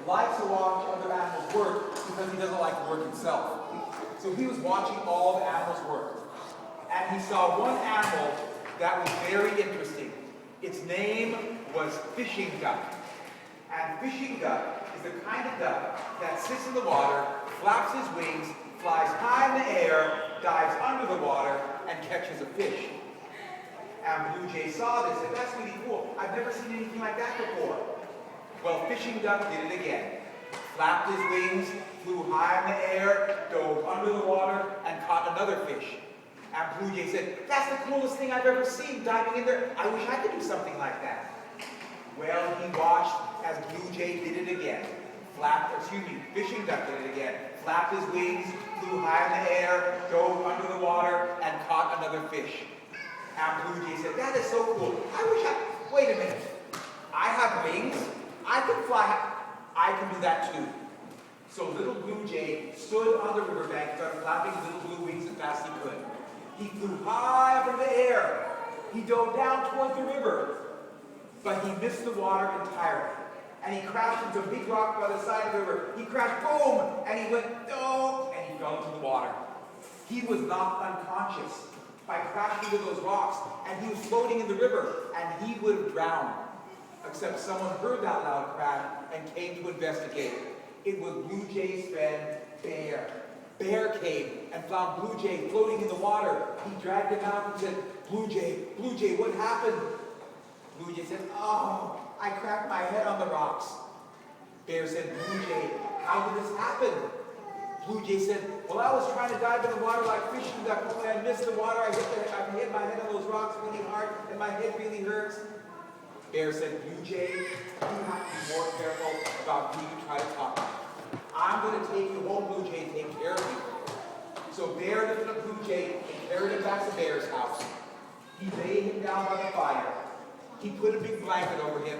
likes to watch other animals work because he doesn't like to work himself. So he was watching all the animals work. And he saw one animal that was very interesting. Its name was fishing duck. And fishing duck is the kind of duck that sits in the water, flaps his wings, flies high in the air, dives under the water, and catches a fish. And Blue Jay saw this and said, that's really cool. I've never seen anything like that before. Well, fishing duck did it again. Flapped his wings, flew high in the air, dove under the water, and caught another fish. And Blue Jay said, that's the coolest thing I've ever seen, diving in there. I wish I could do something like that. Well, he watched as Blue Jay did it again. Fishing duck did it again. Flapped his wings, flew high in the air, dove under the water, and caught another fish. And Blue Jay said, that is so cool. Wait a minute. I have wings. I can fly. I can do that too. So little Blue Jay stood on the riverbank, started flapping his little blue wings as fast as he could. He flew high up in the air. He dove down towards the river. But he missed the water entirely. And he crashed into a big rock by the side of the river. He crashed, boom! And he went, oh! And he fell into the water. He was knocked unconscious by crashing into those rocks. And he was floating in the river. And he would have drowned. Except someone heard that loud crash and came to investigate. It was Blue Jay's friend, Bear. Bear came and found Blue Jay floating in the water. He dragged him out and said, Blue Jay, what happened? Blue Jay said, oh, I cracked my head on the rocks. Bear said, Blue Jay, how did this happen? Blue Jay said, well, I was trying to dive in the water like fishing duck, but when I missed the water, I hit my head on those rocks really hard, and my head really hurts. Bear said, Blue Jay, you have to be more careful about who you try to talk to. I'm going to take you home, Blue Jay, and take care of you. So Bear lifted up Blue Jay and carried him back to Bear's house. He laid him down by the fire. He put a big blanket over him,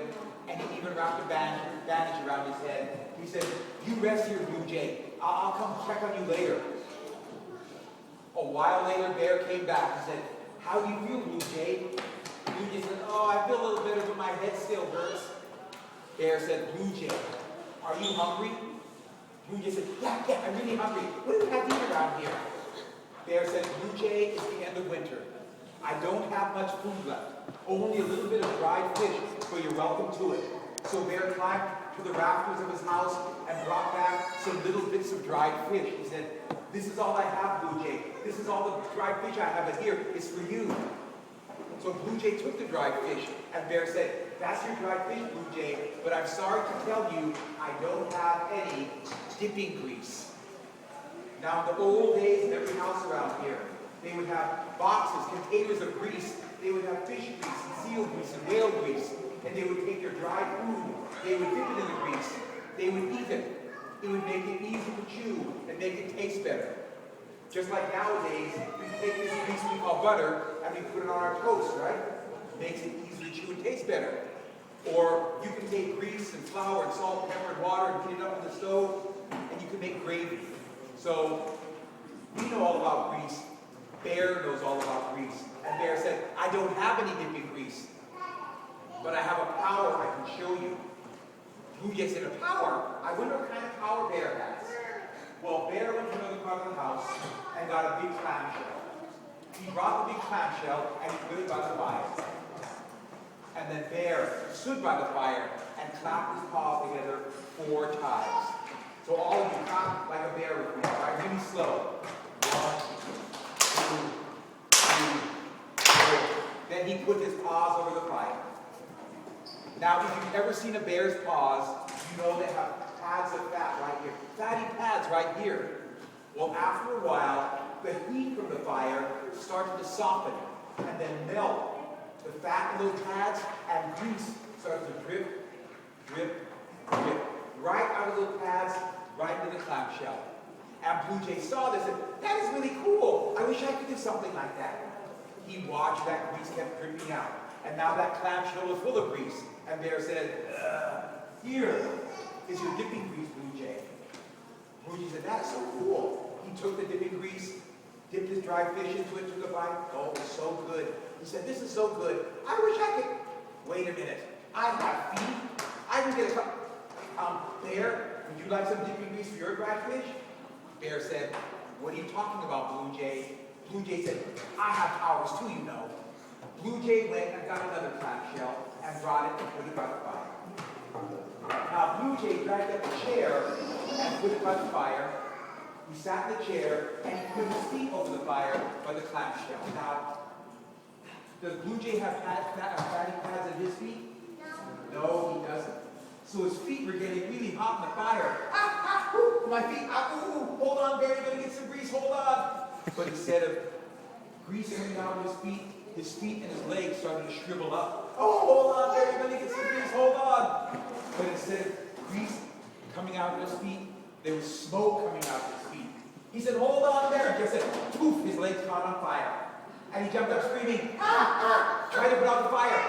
and he even wrapped a bandage around his head. He said, you rest here, Blue Jay. I'll come check on you later. A while later, Bear came back and said, how do you feel, Blue Jay? Blue Jay said, oh, I feel a little better, but my head still hurts. Bear said, Blue Jay, are you hungry? Blue Jay said, yeah, I'm really hungry. What do we have to eat around here? Bear said, Blue Jay, it's the end of winter. I don't have much food left. Only a little bit of dried fish, so you're welcome to it. So Bear climbed to the rafters of his house and brought back some little bits of dried fish. He said, this is all I have, Blue Jay. This is all the dried fish I have, but here, it's for you. So Blue Jay took the dried fish, and Bear said, that's your dried fish, Blue Jay, but I'm sorry to tell you, I don't have any dipping grease. Now, in the old days, in every house around here, they would have boxes, containers of grease. They would have fish grease and seal grease and whale grease. And they would take their dried food, they would dip it in the grease. They would eat it. It would make it easy to chew and make it taste better. Just like nowadays, we take this grease we call butter and we put it on our toast, right? Makes it easy to chew and taste better. Or you can take grease and flour and salt, pepper, and water and heat it up on the stove, and you can make gravy. So we know all about grease. Bear knows all about grease. And Bear said, I don't have any dipping grease, but I have a power I can show you. Blue Jay said, a power? I wonder what kind of power Bear has. Well, Bear went to another part of the house and got a big clamshell. He brought the big clamshell and he put it by the fire. And then Bear stood by the fire and clapped his paws together 4 times. So all of you clap like a bear with me, right? Really slow. 1, 2, 3, 4. Then he put his paws over the fire. Now, if you've ever seen a bear's paws, you know they have pads of fat right here. Fatty pads right here. Well, after a while, the heat from the fire started to soften and then melt the fat in those pads, and grease started to drip, drip, drip, right out of those pads, right into the clamshell. And Blue Jay saw this and said, that is really cool. I wish I could do something like that. He watched that grease kept dripping out. And now that clamshell was full of grease. And Bear said, here is your dipping grease, Blue Jay. Blue Jay said, that's so cool. He took the dipping grease, dipped his dried fish into it, took a bite. Oh, it was so good. He said, this is so good. I wish I could. Wait a minute. I have feet. I can get a cup. Bear, would you like some dipping grease for your dried fish? Bear said, what are you talking about, Blue Jay? Blue Jay said, I have powers too, you know. Blue Jay went and got another clamshell and brought it and put it by the fire. Now Blue Jay dragged up a chair and put it by the fire. He sat in the chair and he put his feet over the fire by the clamshell. Now, does Blue Jay have fatty pads in his feet? No, he doesn't. So his feet were getting really hot in the fire. My feet, hold on, Bear, you're going to get some grease, hold on. But instead of grease coming out of his feet and his legs started to shrivel up. Oh, hold on, Bear, you're going to get some grease, hold on. But instead of grease coming out of his feet, there was smoke coming out of his feet. He said, hold on, Bear. And just said, poof, his legs caught on fire. And he jumped up screaming, tried to put out the fire.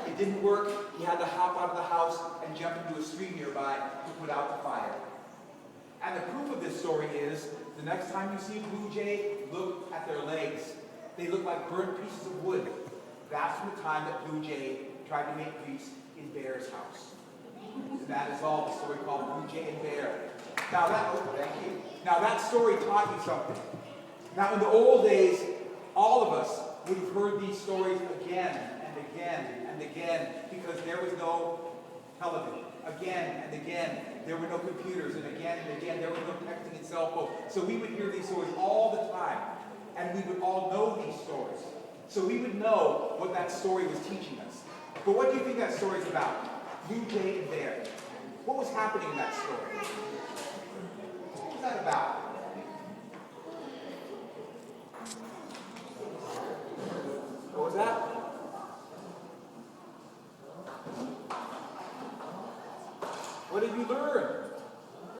It didn't work. He had to hop out of the house and jump into a stream nearby to put out the fire. And the proof of this story is, the next time you see a Blue Jay, look at their legs. They look like burnt pieces of wood. That's the time that Blue Jay tried to make grease in Bear's house. And that is all the story called Blue Jay and Bear. Now that story taught you something. Now in the old days, all of us would have heard these stories again and again and again because there was no television. Again and again, there were no computers, and again, there was no texting and cell phones. So we would hear these stories all the time, and we would all know these stories. So we would know what that story was teaching us. But what do you think that story is about? Blue Jay and Bear. What was happening in that story? What was that about? What was that? What did you learn?